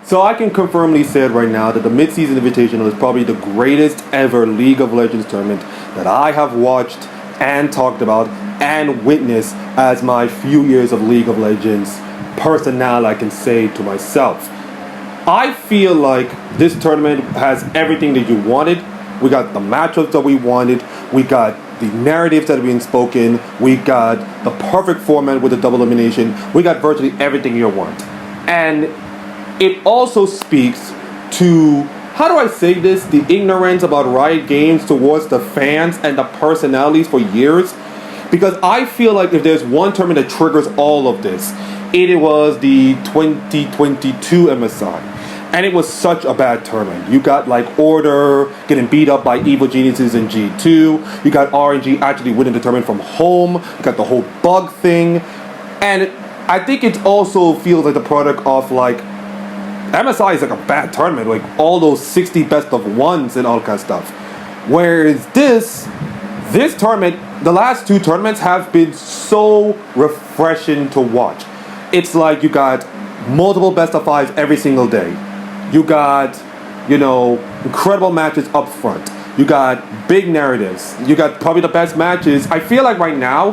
So I can confirmly say right now that the Mid-Season Invitational is probably the greatest ever League of Legends tournament that I have watched and talked about and witnessed as my few years of League of Legends personnel, I can say to myself. I feel like this tournament has everything that you wanted. We got the matchups that we wanted. We got the narratives that have been spoken. We got the perfect format with the double elimination. We got virtually everything you want. And it also speaks to, how do I say this, the ignorance about Riot Games towards the fans and the personalities for years. Because I feel like if there's one tournament that triggers all of this, it was the 2022 MSI. And it was such a bad tournament. You got like Order getting beat up by Evil Geniuses in G2. You got RNG actually winning the tournament from home. You got the whole bug thing. And I think it also feels like the product of like, MSI is like a bad tournament. Like all those 60 best of ones and all kind of stuff. Whereas this tournament, the last two tournaments have been so refreshing to watch. It's like you got multiple best of fives every single day. You got, incredible matches up front. You got big narratives. You got probably the best matches. I feel like right now,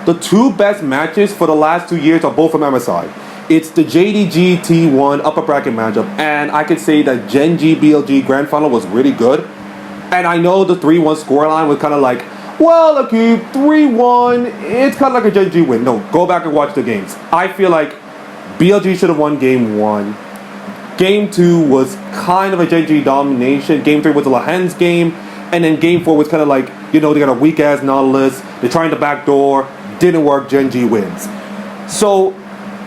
the two best matches for the last 2 years are both from MSI. It's the JDG T1 upper bracket matchup, and I could say that Gen G BLG Grand Final was really good. And I know the 3-1 scoreline was kind of like, well, okay, 3-1, it's kind of like a Gen G win. No, go back and watch the games. I feel like BLG should have won Game 1. Game 2 was kind of a Gen G domination. Game 3 was a Lahen's game. And then Game 4 was kind of like, they got a weak-ass Nautilus. They're trying to backdoor. Didn't work. Gen G wins. So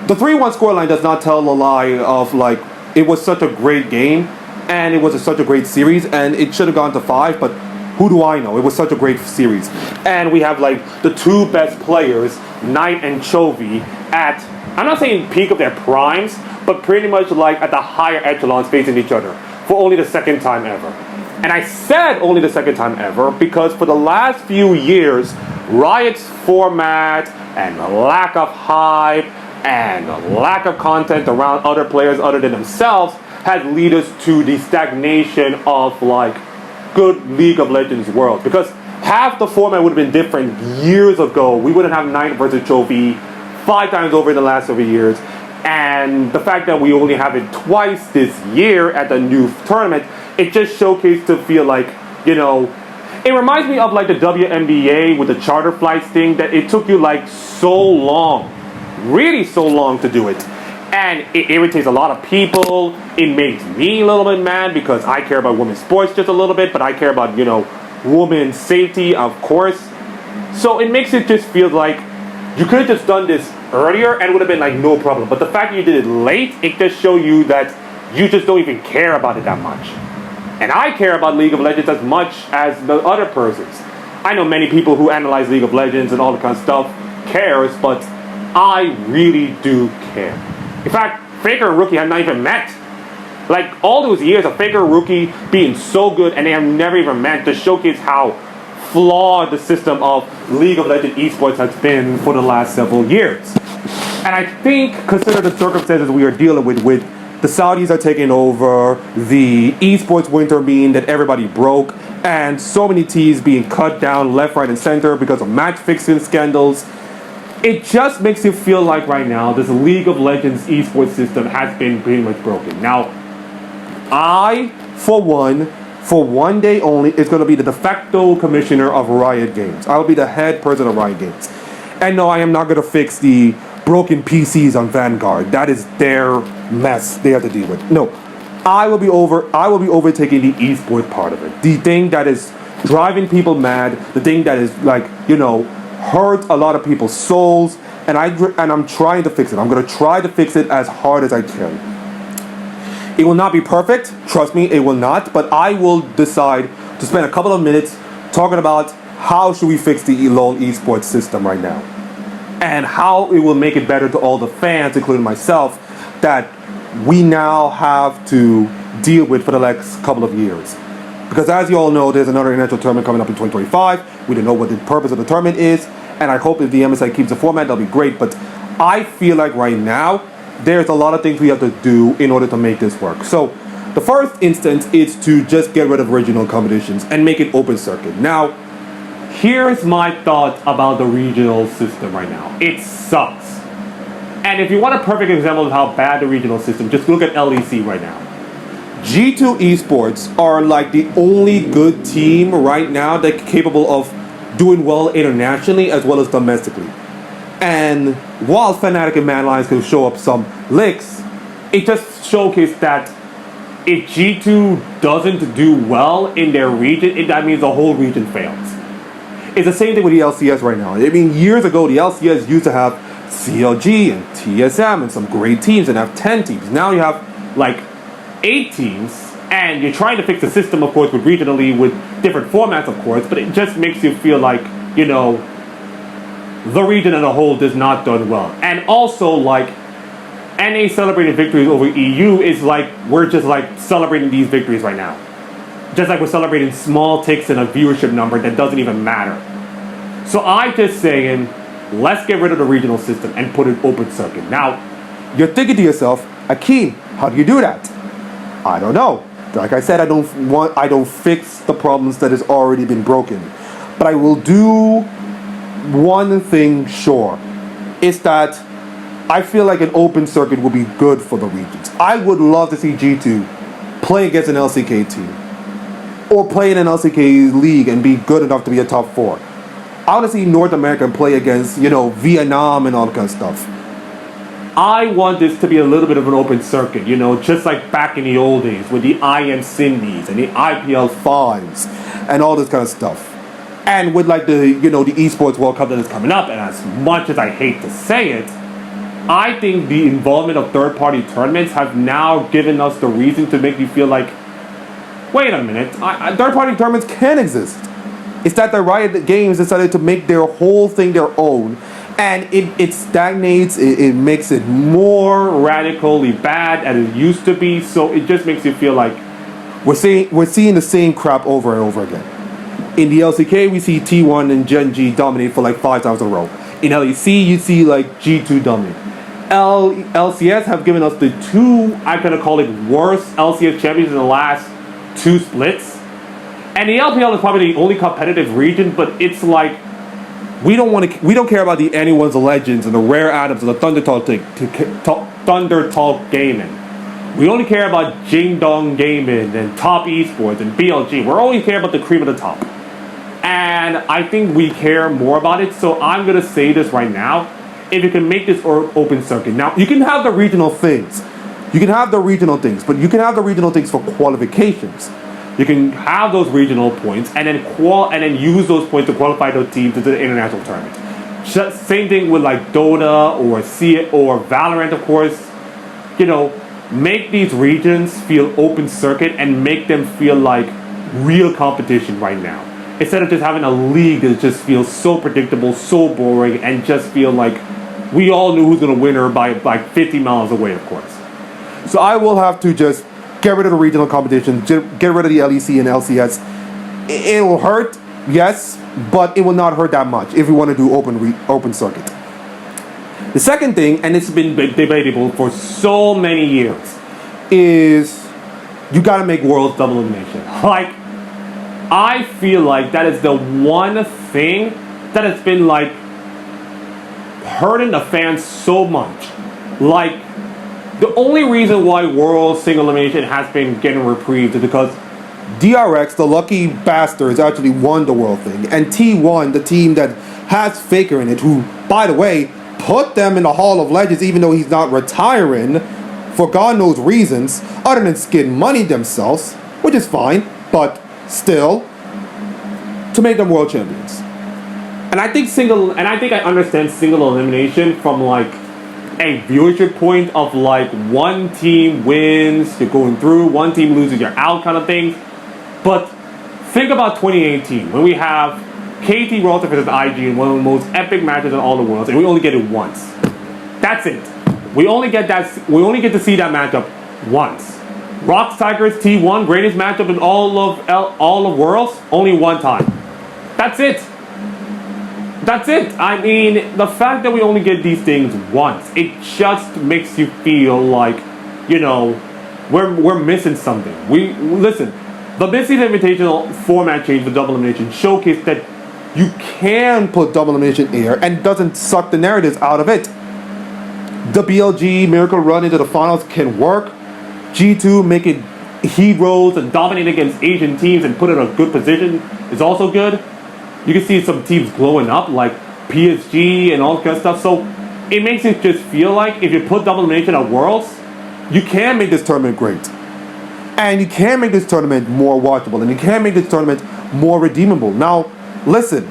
the 3-1 scoreline does not tell a lie of, like, it was such a great game. And it was such a great series. And it should have gone to 5, but who do I know? It was such a great series. And we have, like, the two best players, Knight and Chovy, at, I'm not saying peak of their primes, but pretty much like at the higher echelons facing each other for only the second time ever. And I said only the second time ever because for the last few years, Riot's format and the lack of hype and the lack of content around other players other than themselves has led us to the stagnation of like good League of Legends world. Because half the format would have been different years ago. We wouldn't have Knight versus Chovy 5 times over in the last several years. And the fact that we only have it twice this year at the new tournament, it just showcased to feel like, it reminds me of like the WNBA with the charter flights thing, that it took you like so long, really so long to do it. And it irritates a lot of people. It makes me a little bit mad because I care about women's sports just a little bit, but I care about, women's safety, of course. So it makes it just feel like you could have just done this earlier and it would have been like no problem. But the fact that you did it late, it just shows you that you just don't even care about it that much. And I care about League of Legends as much as the other persons. I know many people who analyze League of Legends and all the kind of stuff cares, but I really do care. In fact, Faker and Rookie have not even met. Like all those years of Faker and Rookie being so good and they have never even met to showcase how flawed the system of League of Legends Esports has been for the last several years. And I think, consider the circumstances we are dealing with the Saudis are taking over, the Esports winter being that everybody broke, and so many teams being cut down left, right, and center because of match fixing scandals. It just makes you feel like right now this League of Legends Esports system has been pretty much broken. Now, I, for one day only, is going to be the de facto commissioner of Riot Games. I will be the head person of Riot Games. And no, I am not going to fix the broken PCs on Vanguard. That is their mess they have to deal with. No, I will be overtaking the esports part of it. The thing that is driving people mad, the thing that is like, hurt a lot of people's souls, and I'm trying to fix it. I'm going to try to fix it as hard as I can. It will not be perfect, trust me, it will not, but I will decide to spend a couple of minutes talking about how should we fix the LoL esports system right now, and how it will make it better to all the fans, including myself, that we now have to deal with for the next couple of years. Because as you all know, there's another international tournament coming up in 2025. We don't know what the purpose of the tournament is, and I hope if the MSI keeps the format, that'll be great. But I feel like right now, there's a lot of things we have to do in order to make this work. So the first instance is to just get rid of regional competitions and make it open circuit. Now, here's my thoughts about the regional system right now. It sucks. And if you want a perfect example of how bad the regional system, just look at LEC right now. G2 Esports are like the only good team right now that's capable of doing well internationally as well as domestically. And while Fnatic and Mad Lions can show up some licks, it just showcased that if G2 doesn't do well in their region, that means the whole region fails. It's the same thing with the LCS right now. I mean, years ago, the LCS used to have CLG and TSM and some great teams and have 10 teams. Now you have like 8 teams, and you're trying to fix the system, of course, with regionally, with different formats, of course, but it just makes you feel like, you know, the region as a whole does not done well. And also, like, NA celebrating victories over EU is like, we're just like celebrating these victories right now. Just like we're celebrating small ticks in a viewership number that doesn't even matter. So I'm just saying, let's get rid of the regional system and put an open circuit. Now, you're thinking to yourself, Akeem, how do you do that? I don't know. Like I said, I don't fix the problems that has already been broken. But I will do one thing sure. It's that I feel like an open circuit would be good for the regions. I would love to see G2 play against an LCK team, or play in an LCK league and be good enough to be a top 4. I want to see North America play against, you know, Vietnam and all that kind of stuff. I want this to be a little bit of an open circuit, you know, just like back in the old days with the IM Cindy's and the IPL 5s and all this kind of stuff. And with like the, you know, the Esports World Cup that is coming up, and as much as I hate to say it, I think the involvement of third-party tournaments have now given us the reason to make you feel like, wait a minute, third-party tournaments can exist. It's that the Riot Games decided to make their whole thing their own, and it stagnates, it makes it more radically bad as it used to be, so it just makes you feel like we're seeing the same crap over and over again. In the LCK, we see T1 and Gen G dominate for like 5 times in a row. In LEC, you see like G2 dominate. LCS have given us the 2, I'm gonna call it, worst LCS champions in the last 2 splits. And the LPL is probably the only competitive region, but it's like we don't care about the anyone's legends and the rare atoms and the Thunder Talk Gaming. We only care about Jing Dong Gaming and Top Esports and BLG. We're only care about the cream of the top. And I think we care more about it, so I'm gonna say this right now. If you can make this open circuit. Now, you can have the regional things. You can have the regional things, but you can have the regional things for qualifications. You can have those regional points and then use those points to qualify those teams to the international tournament. Just same thing with like Dota or or Valorant, of course. You know, make these regions feel open circuit and make them feel like real competition right now. Instead of just having a league that just feels so predictable, so boring, and just feel like we all knew who's going to win her by like 50 miles away, of course. So I will have to just get rid of the regional competition, get rid of the LEC and LCS. It will hurt, yes, but it will not hurt that much if we want to do open circuit. The second thing, and it's been debatable for so many years, is you got to make Worlds double elimination. Like, I feel like that is the one thing that has been like hurting the fans so much. Like, the only reason why World single elimination has been getting reprieved is because DRX, the lucky bastards, actually won the World thing. And T1, the team that has Faker in it, who, by the way, put them in the Hall of Legends even though he's not retiring for God knows reasons, other than skin money themselves, which is fine, but still, to make them world champions. And I think I understand single elimination from like a viewership point of like one team wins, you're going through, one team loses, you're out kind of thing. But think about 2018 when we have KT Roster versus IG in one of the most epic matches in all the worlds, and we only get it once. That's it. We only get to see that matchup once. Rocks Tigers T1, greatest matchup in all of worlds, only one time. That's it. That's it. I mean, the fact that we only get these things once, it just makes you feel like, you know, we're missing something. We listen. The Mid-Season Invitational format change for double elimination showcased that you can put double elimination here and doesn't suck the narratives out of it. The BLG Miracle Run into the finals can work. G2 making heroes and dominate against Asian teams and put in a good position is also good. You can see some teams glowing up like PSG and all that kind of stuff. So it makes it just feel like if you put double elimination at Worlds, you can make this tournament great. And you can make this tournament more watchable. And you can make this tournament more redeemable. Now, listen.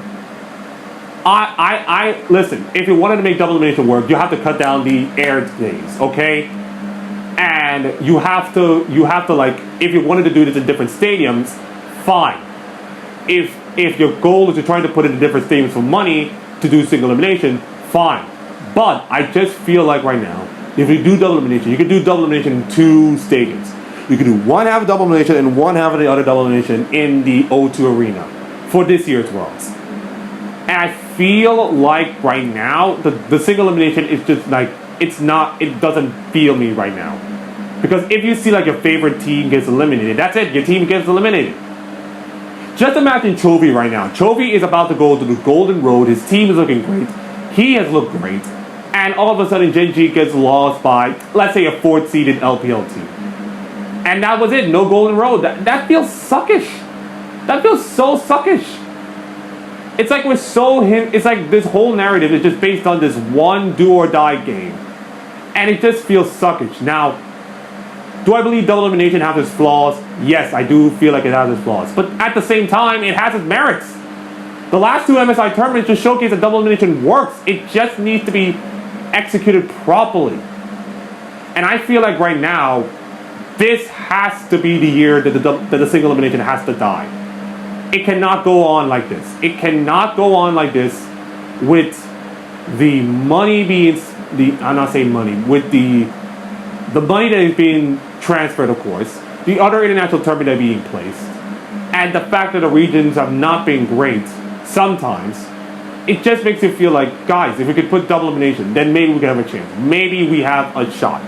Listen, if you wanted to make double elimination work, you have to cut down the air days, okay? And you have to like, if you wanted to do this in different stadiums, fine. If your goal is to try to put it in different stadiums for money to do single elimination, fine. But I just feel like right now, if you do double elimination, you can do double elimination in 2 stadiums. You can do one half of double elimination and one half of the other double elimination in the O2 Arena for this year's Worlds. And I feel like right now, the single elimination is just like, it doesn't feel me right now. Because if you see like your favorite team gets eliminated, that's it, your team gets eliminated. Just imagine Chovy right now. Chovy is about to go to the Golden Road. His team is looking great. He has looked great. And all of a sudden, Gen.G gets lost by, let's say, a 4th seeded LPL team. And that was it. No Golden Road. That feels suckish. That feels so suckish. It's like it's like this whole narrative is just based on this one do or die game. And it just feels suckish. Now, do I believe double elimination has its flaws? Yes, I do feel like it has its flaws. But at the same time, it has its merits. The last 2 MSI tournaments just showcase that double elimination works. It just needs to be executed properly. And I feel like right now, this has to be the year that the single elimination has to die. It cannot go on like this. It cannot go on like this with the money being, I'm not saying money, with the money that is being transferred, of course, the other international tournament that are being placed, and the fact that the regions have not been great sometimes, it just makes you feel like, guys, if we could put double elimination, then maybe we can have a chance. Maybe we have a shot.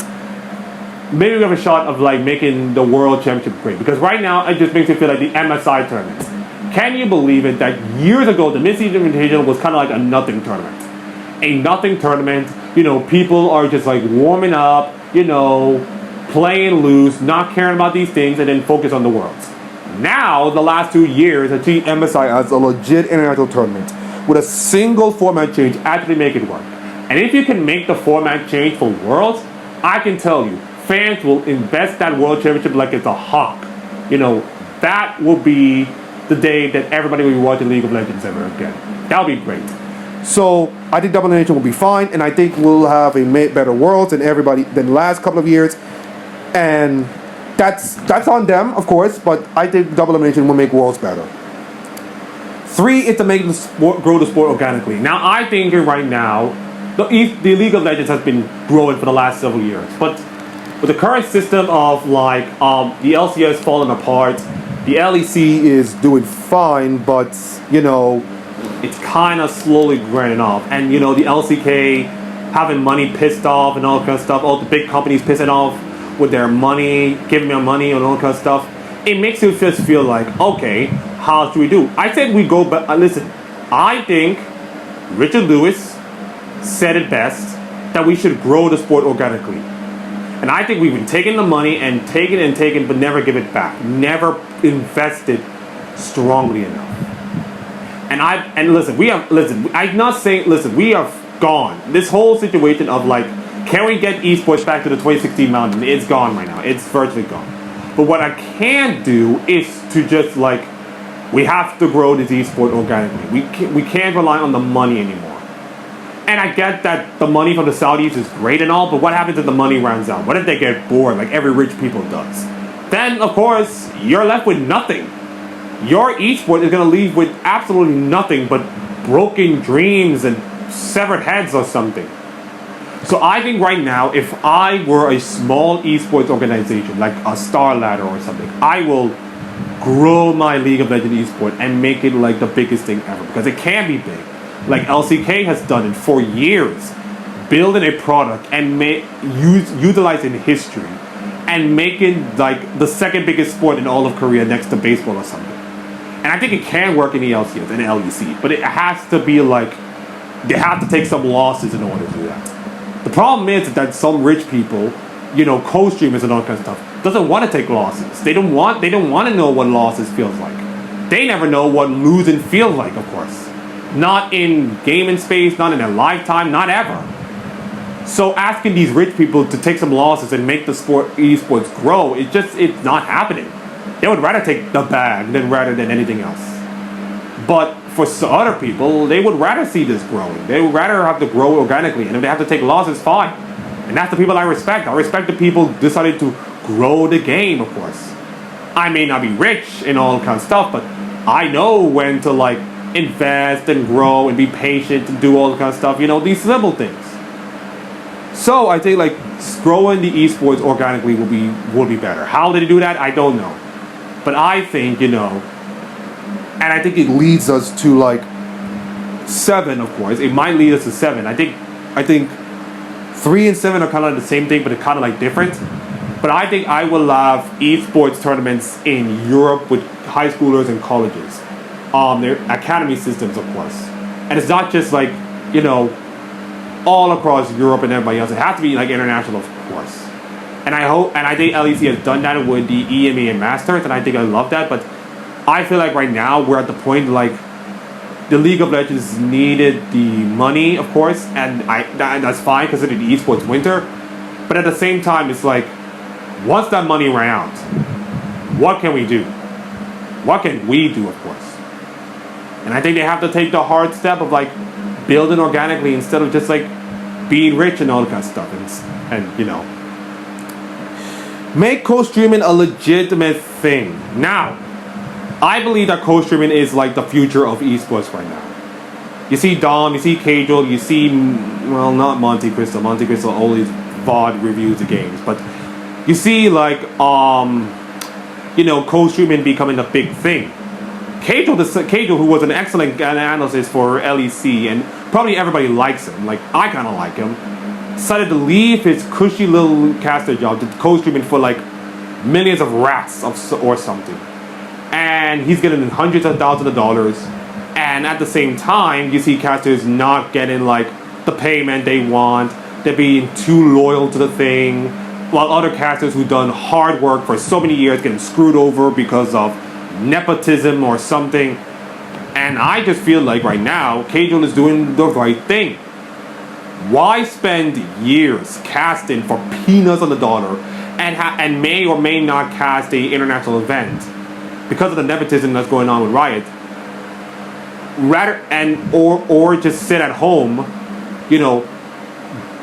Maybe we have a shot of like making the World Championship great. Because right now, it just makes you feel like the MSI tournaments. Can you believe it that years ago, the Mid-Season Invitational was kind of like a nothing tournament? A nothing tournament, you know, people are just like warming up, you know, playing loose, not caring about these things, and then focus on the Worlds. Now, the last 2 years, I see MSI as a legit international tournament with a single format change actually make it work. And if you can make the format change for Worlds, I can tell you, fans will invest that World Championship like it's a hawk. You know, that will be the day that everybody will be watching League of Legends ever again. That'll be great. So I think double elimination will be fine, and I think we'll have a better Worlds than the last couple of years. And that's on them, of course, but I think double elimination will make Worlds better. 3 is to make the sport, grow the sport organically. Now, I think right now, the League of Legends has been growing for the last several years. But with the current system of like the LCS falling apart, the LEC is doing fine, but you know, it's kind of slowly grinding off. And you know, the LCK having money pissed off and all that kind of stuff, all the big companies pissing off with their money, giving them money and all that kind of stuff. It makes you just feel like, okay, how should we do? I said we go, but listen, I think Richard Lewis said it best, that we should grow the sport organically. And I think we've been taking the money and taking, but never give it back. Never invested strongly enough. And listen, I'm not saying, listen, we have gone. This whole situation of like, can we get esports back to the 2016 mountain? It's gone right now. It's virtually gone. But what I can do is to just like, we have to grow this esport organically. We can't rely on the money anymore. And I get that the money from the Saudis is great and all, but what happens if the money runs out? What if they get bored like every rich people does? Then, of course, you're left with nothing. Your esport is going to leave with absolutely nothing but broken dreams and severed heads or something. So I think right now, if I were a small esports organization, like a Star Ladder or something, I will grow my League of Legends esport and make it like the biggest thing ever, because it can be big. like LCK has done it for years, building a product and utilizing history and making like the second biggest sport in all of Korea next to baseball or something. And I think it can work in the LCS and LEC, but it has to be like they have to take some losses in order to do that. The problem is that some rich people, co-streamers and all kinds of stuff, doesn't want to take losses. They don't want to know what losses feels like. They never know what losing feels like, of course. Not in gaming space, not in their lifetime, not ever. So asking these rich people to take some losses and make the esports grow, it's not happening. They would rather take the bag rather than anything else. But for other people, they would rather see this growing. They would rather have to grow organically, and if they have to take losses, fine. And that's the people I respect. I respect the people who decided to grow the game, of course. I may not be rich and all kinds of stuff, but I know when to like invest and grow and be patient and do all the kind of stuff, these simple things. So I think like growing the esports organically will be better. How did they do that? I don't know. But I think, and I think it leads us to like 7, of course. It might lead us to 7. I think 3 and 7 are kind of the same thing, but they're kind of like different. But I think I will have esports tournaments in Europe with high schoolers and colleges. Their academy systems, of course. And it's not just like, all across Europe and everybody else. It has to be like international, of course. And I think LEC has done that with the EMA and Masters, and I think I love that. But I feel like right now we're at the point like the League of Legends needed the money, of course, and that's fine because of the esports winter. But at the same time, it's like once that money ran out, what can we do? What can we do, of course? And I think they have to take the hard step of like building organically instead of just like being rich and all that kind of stuff, and make co-streaming a legitimate thing. Now, I believe that co-streaming is like the future of esports right now. You see Dom, you see Cajal, you see, well, not Monte Cristo. Monte Cristo always VOD reviews the games, but you see like, co-streaming becoming a big thing. Cajal, who was an excellent analyst for LEC, and probably everybody likes him, like I kind of like him, decided to leave his cushy little caster job to co-streaming for like millions of rats or something. And he's getting hundreds of thousands of dollars. And at the same time, you see casters not getting like the payment they want. They're being too loyal to the thing. While other casters who've done hard work for so many years getting screwed over because of nepotism or something. And I just feel like right now, Cajal is doing the right thing. Why spend years casting for peanuts on the dollar and may or may not cast a international event because of the nepotism that's going on with RIOT, or just sit at home,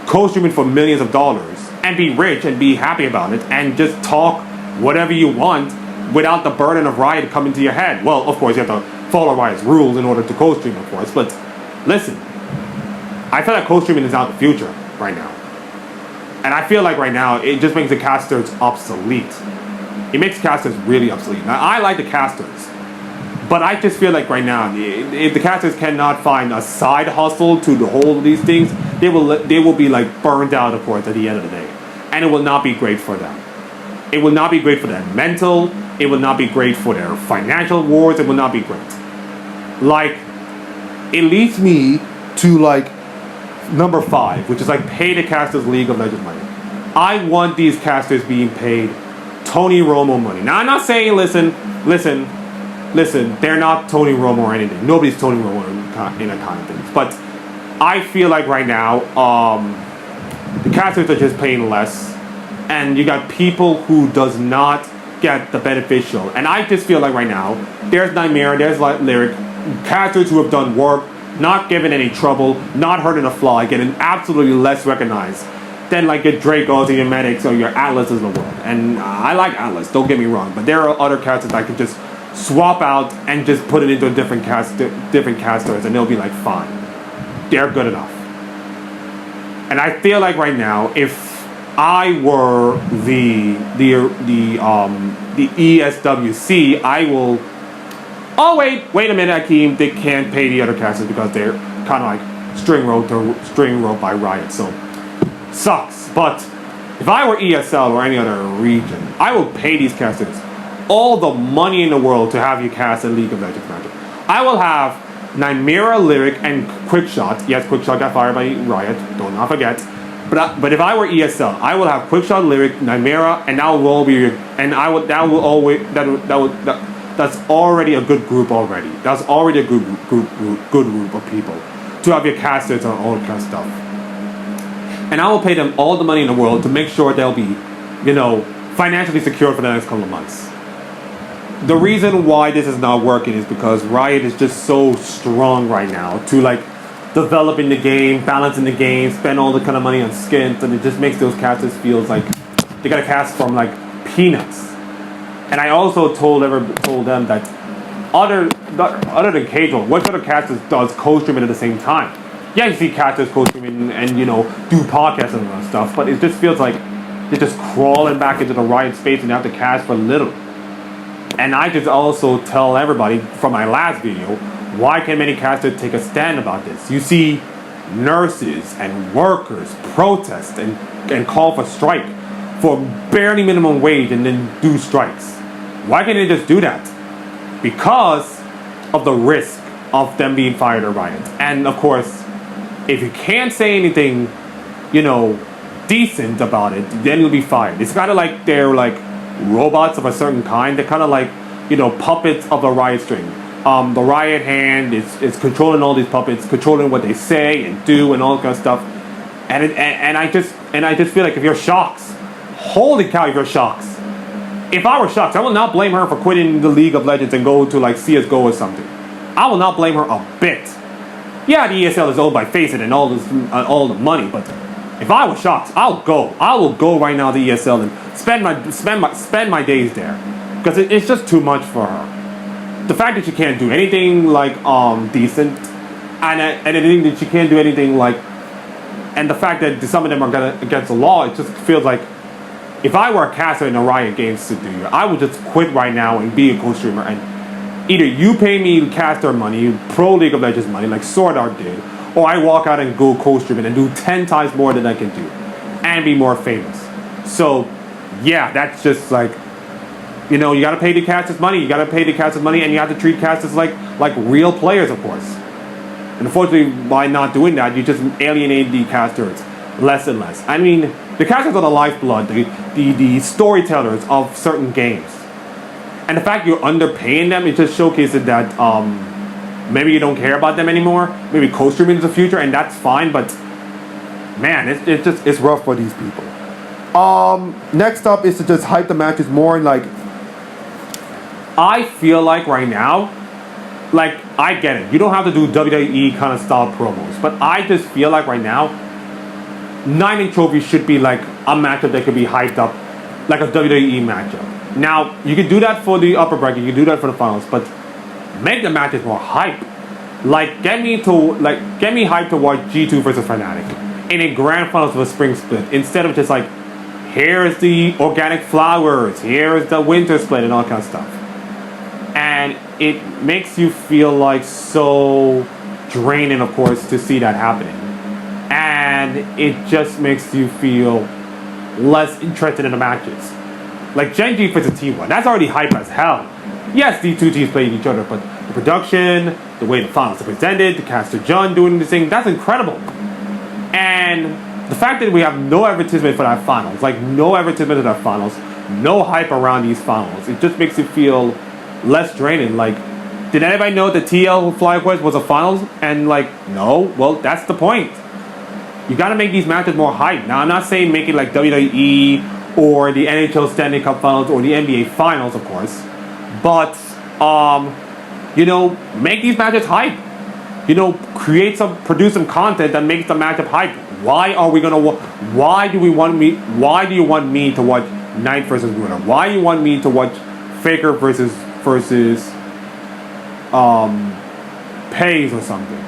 co-streaming for millions of dollars and be rich and be happy about it and just talk whatever you want without the burden of RIOT coming to your head. Well, of course, you have to follow RIOT's rules in order to co-stream, of course, but listen, I feel like co-streaming is not the future right now. And I feel like right now, it just makes the casters obsolete. It makes casters really obsolete. Now, I like the casters, but I just feel like right now, if the casters cannot find a side hustle to hold these things, they will be like burned out, of course, at the end of the day. And it will not be great for them. It will not be great for their mental. It will not be great for their financial rewards. It will not be great. Like, it leads me to like number 5, which is like pay the casters League of Legends money. I want these casters being paid Tony Romo money. Now, I'm not saying, listen, they're not Tony Romo or anything. Nobody's Tony Romo in a kind of thing. But I feel like right now, the casters are just paying less. And you got people who does not get the beneficial. And I just feel like right now, there's Nightmare, there's Lyric, casters who have done work, not given any trouble, not hurting a fly, getting absolutely less recognized than like your Dracos and your Medics or your Atlases of the world. And I like Atlas, don't get me wrong, but there are other casters I could just swap out and just put it into a different casters, and they'll be like fine. They're good enough. And I feel like right now, if I were the ESWC, I will. Oh wait a minute, Akeem. They can't pay the other casters because they're kind of like string rope by Riot. So sucks. But if I were ESL or any other region, I would pay these casters all the money in the world to have you cast a League of Legends match. I will have Nymera, Lyric, and Quickshot. Yes, Quickshot got fired by Riot. Do not forget. But if I were ESL, I will have Quickshot, Lyric, Nymera, and that will all be. And that's already a good group already. That's already a good group of people to have your casters and all that kind of stuff. And I will pay them all the money in the world to make sure they'll be, financially secure for the next couple of months. The reason why this is not working is because Riot is just so strong right now to developing the game, balancing the game, spend all the kind of money on skins, and it just makes those casters feel like they gotta cast from peanuts. And I also told them that other than casual, what other casters does co-streaming at the same time? Yeah, you see casters co-streaming and do podcasts and all that stuff, but it just feels like they're just crawling back into the Riot space and they have to cast for little. And I just also tell everybody from my last video, why can't many casters take a stand about this? You see nurses and workers protest and call for strike for barely minimum wage and then do strikes. Why can't they just do that? Because of the risk of them being fired at Riot. And of course, if you can't say anything, decent about it, then you'll be fired. It's kind of like they're robots of a certain kind. They're kind of puppets of the Riot string. The Riot hand is controlling all these puppets, controlling what they say and do and all that kind of stuff. And I just feel like if you're Shox, holy cow, if you're Shox. If I were Shox, I will not blame her for quitting the League of Legends and go to CSGO or something. I will not blame her a bit. Yeah, the ESL is owned by Faceit and all the money, but if I was Shox, I'll go. I will go right now to ESL and spend my days there, because it's just too much for her. The fact that she can't do anything decent, and anything that she can't do anything and the fact that some of them are against the law, it just feels like if I were a caster in a Riot Games studio, I would just quit right now and be a co-streamer. And either you pay me caster money, pro League of Legends money, like Sword Art did, or I walk out and go co-streaming and do 10 times more than I can do, and be more famous. So, yeah, that's just you gotta pay the casters money. You gotta pay the casters money, and you have to treat casters like real players, of course. And unfortunately, by not doing that, you just alienate the casters less and less. I mean, the casters are the lifeblood, the storytellers of certain games. And the fact you're underpaying them, it just showcases that maybe you don't care about them anymore. Maybe co-streaming is the future, and that's fine. But man, it's rough for these people. Next up is to just hype the matches more and I feel like right now, I get it. You don't have to do WWE kind of style promos, but I just feel like right now, 9 Trophy should be a matchup that could be hyped up, like a WWE matchup. Now, you can do that for the upper bracket, you can do that for the finals, but make the matches more hype. Get me hyped to watch G2 versus Fnatic in a grand finals of a spring split, instead of just here's the organic flowers, here's the winter split, and all that kind of stuff. And it makes you feel so draining, of course, to see that happening. And it just makes you feel less interested in the matches. Gen G versus T1, that's already hype as hell. Yes, these two teams playing each other, but the production, the way the finals are presented, the caster John doing this thing, that's incredible. And the fact that we have no advertisement for that finals, no advertisement for that finals, no hype around these finals, it just makes you feel less draining. Did anybody know that TL FlyQuest was a finals? And no, well, that's the point. You gotta make these matches more hype. Now, I'm not saying make it like WWE or the NHL Stanley Cup Finals or the NBA Finals, of course, but make these matches hype. Produce some content that makes the matchup hype. Why do you want me to watch Knight versus Winner? Why do you want me to watch Faker versus Pays or something?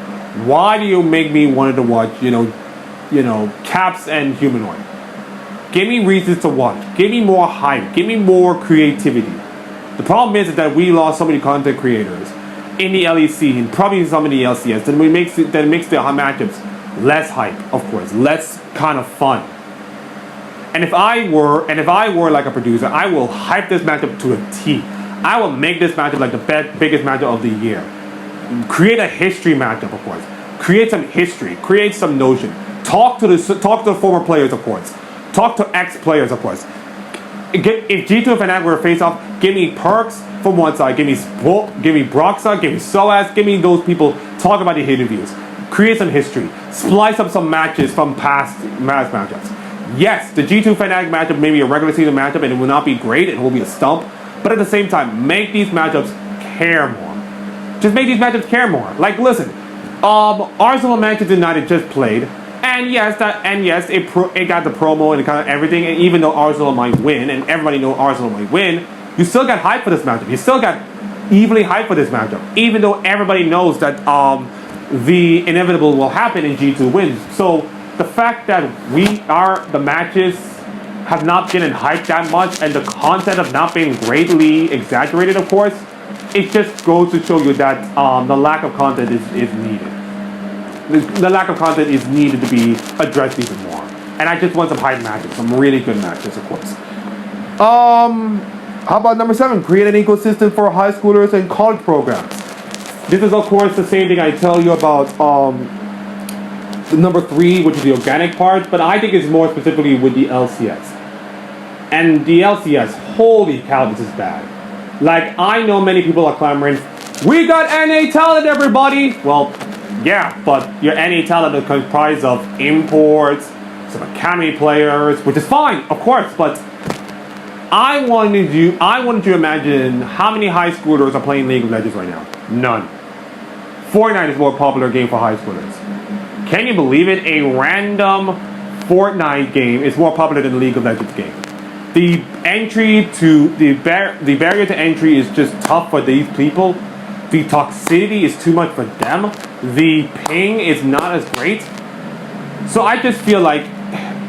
Why do you make me want to watch Caps and Humanoid? Give me reasons to watch. Give me more hype. Give me more creativity. The problem is that we lost so many content creators, in the LEC and probably some in the LCS, then it makes the matchups less hype, of course, less kind of fun. And if I were like a producer, I will hype this matchup to a T. I will make this matchup like the biggest matchup of the year. Create a history matchup, of course. Create some history. Create some notion. Talk to the former players, of course. Talk to ex-players, of course. If G2 and Fnatic were to face off, give me Perks from one side. Give me Broxa. Give me Soaz. Give me those people. Talk about the interviews. Create some history. Splice up some matches from past matchups. Yes, the G2 Fnatic matchup may be a regular season matchup and it will not be great. It will be a stump. But at the same time, make these matchups care more. Just make these matchups care more. Like, listen, Arsenal and Manchester United just played, and it got the promo and kind of everything. And even though Arsenal might win, and everybody knows Arsenal might win, you still got hype for this matchup. You still got evenly hype for this matchup, even though everybody knows that the inevitable will happen in G2 wins. So the fact that the matches have not been hyped that much, and the content have not been greatly exaggerated, of course, it just goes to show you that the lack of content is needed. The lack of content is needed to be addressed even more. And I just want some hype matches, some really good matches, of course. How about number 7? Create an ecosystem for high schoolers and college programs. This is, of course, the same thing I tell you about the number 3, which is the organic part, but I think it's more specifically with the LCS. And the LCS, holy cow, this is bad. Like, I know many people are clamoring, we got NA talent, everybody! Well, yeah, but your NA talent is comprised of imports, some academy players, which is fine, of course, but I wanted you to imagine how many high schoolers are playing League of Legends right now. None. Fortnite is a more popular game for high schoolers. Can you believe it? A random Fortnite game is more popular than the League of Legends game. The barrier to entry is just tough for these people. The toxicity is too much for them. The ping is not as great. So I just feel like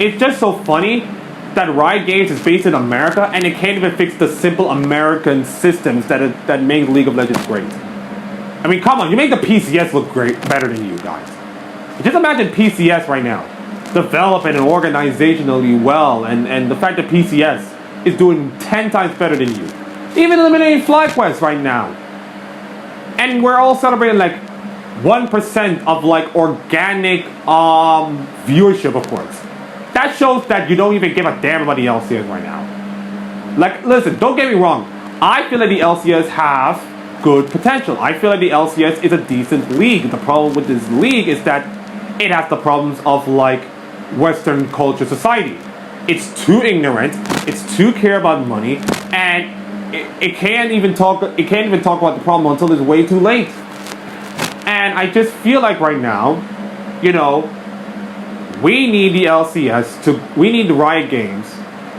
it's just so funny that Riot Games is based in America and it can't even fix the simple American systems that make League of Legends great. I mean, come on, you make the PCS look better than you guys. Just imagine PCS right now, developing and organizationally well, and the fact that PCS is doing 10 times better than you. Even eliminating FlyQuest right now. And we're all celebrating like 1% of like organic viewership, of course. That shows that you don't even give a damn about the LCS right now. Like, listen, don't get me wrong. I feel like the LCS have good potential. I feel like the LCS is a decent league. The problem with this league is that it has the problems of like Western culture society. It's too ignorant. It's too care about money, and it can't even talk about the problem until it's way too late. And I just feel like right now, you know, we need the LCS we need the Riot Games,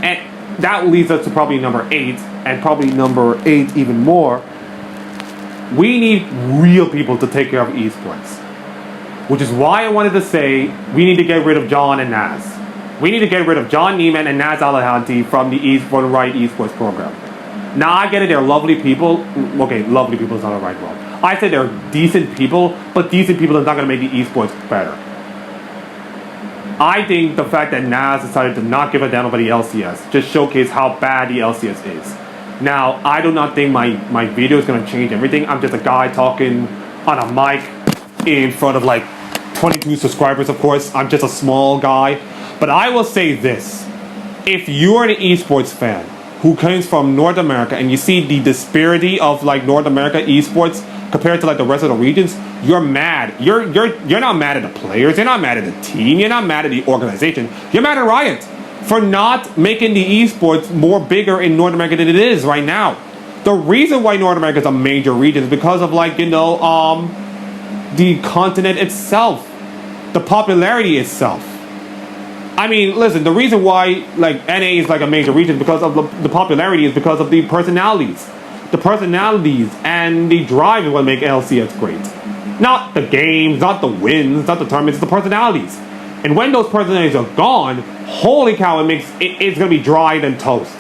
and that leads us to probably number 8, and probably number 8 even more. We need real people to take care of esports, which is why I wanted to say we need to get rid of John and Naz. We need to get rid of John Neiman and Naz Alahanti from the Riot Esports program. Now, I get it, they're lovely people. Okay, lovely people is not the right word. I said they're decent people, but decent people is not going to make the esports better. I think the fact that Naz decided to not give a damn about the LCS just showcased how bad the LCS is. Now, I do not think my video is going to change everything. I'm just a guy talking on a mic in front of like 22 subscribers, of course. I'm just a small guy. But I will say this. If you're an esports fan who comes from North America and you see the disparity of like North America esports compared to like the rest of the regions, you're mad. You're not mad at the players. You're not mad at the team. You're not mad at the organization. You're mad at Riot for not making the esports more bigger in North America than it is right now. The reason why North America is a major region is because of like, you know, the continent itself, the popularity itself. I mean, listen, the reason why like NA is like a major region because of the popularity is because of the personalities. The personalities and the drive is what make LCS great. Not the games, not the wins, not the tournaments, it's the personalities. And when those personalities are gone, holy cow, it's going to be dry than toast.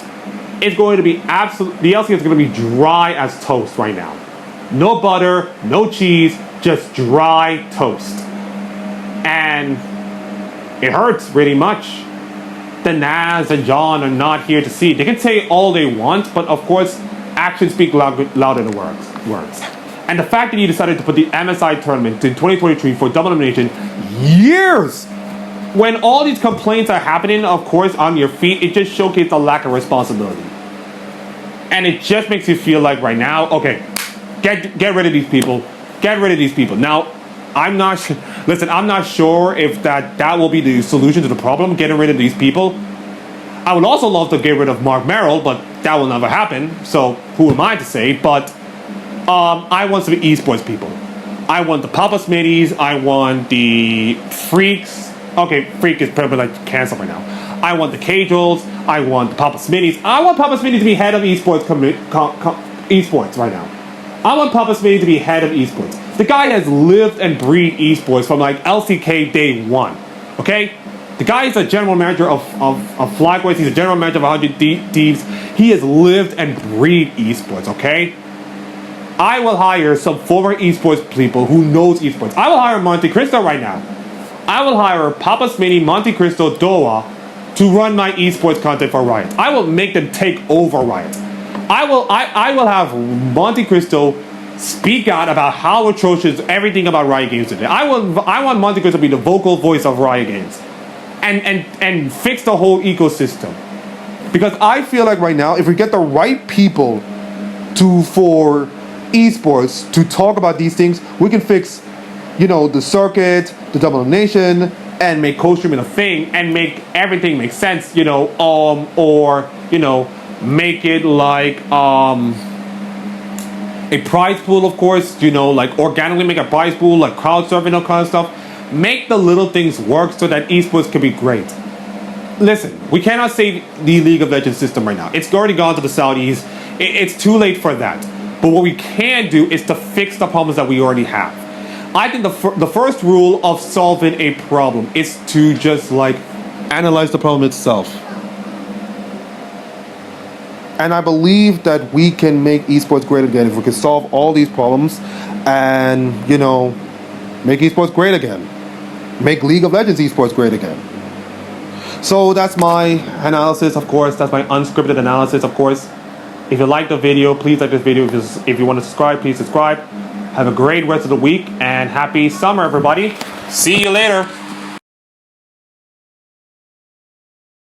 It's going to be the LCS is going to be dry as toast right now. No butter, no cheese, just dry toast. And it hurts really much. The Naz and John are not here to see. They can say all they want, but of course, actions speak louder than words. And the fact that you decided to put the MSI tournament in 2023 for double elimination years when all these complaints are happening, of course, on your feet, it just showcases a lack of responsibility. And it just makes you feel like right now, okay, get rid of these people. Get rid of these people. Now, I'm not sure if that will be the solution to the problem, getting rid of these people. I would also love to get rid of Mark Merrill, but that will never happen. So who am I to say? But I want some esports people. I want the Papa Smitties. I want the Freaks. Okay, Freak is probably like canceled right now. I want the Casuals. I want the Papa Smitties. I want Papa Smitty to be head of esports esports right now. I want Papa Smitty to be head of esports. The guy has lived and breathed esports from like LCK day one. Okay? The guy is a general manager of Flagways. He's a general manager of 100 Thieves. He has lived and breathed esports, okay? I will hire some former esports people who knows esports. I will hire Monte Cristo right now. I will hire Papa Smitty, Monte Cristo, Doa to run my esports content for Riot. I will make them take over Riot. I will have Monte Cristo speak out about how atrocious everything about Riot Games today. I want Monte Cristo to be the vocal voice of Riot Games. And fix the whole ecosystem. Because I feel like right now, if we get the right people for esports to talk about these things, we can fix, the circuit, the double elimination, and make co-streaming a thing, and make everything make sense, make it like a prize pool, of course, like organically make a prize pool, like crowd surfing, all kind of stuff. Make the little things work so that esports can be great. Listen, we cannot save the League of Legends system right now. It's already gone to the Saudis. It's too late for that. But what we can do is to fix the problems that we already have. I think the first rule of solving a problem is to just analyze the problem itself. And I believe that we can make esports great again if we can solve all these problems and, make esports great again. Make League of Legends esports great again. So that's my analysis, of course. That's my unscripted analysis, of course. If you like the video, please like this video. If you want to subscribe, please subscribe. Have a great rest of the week and happy summer, everybody. See you later.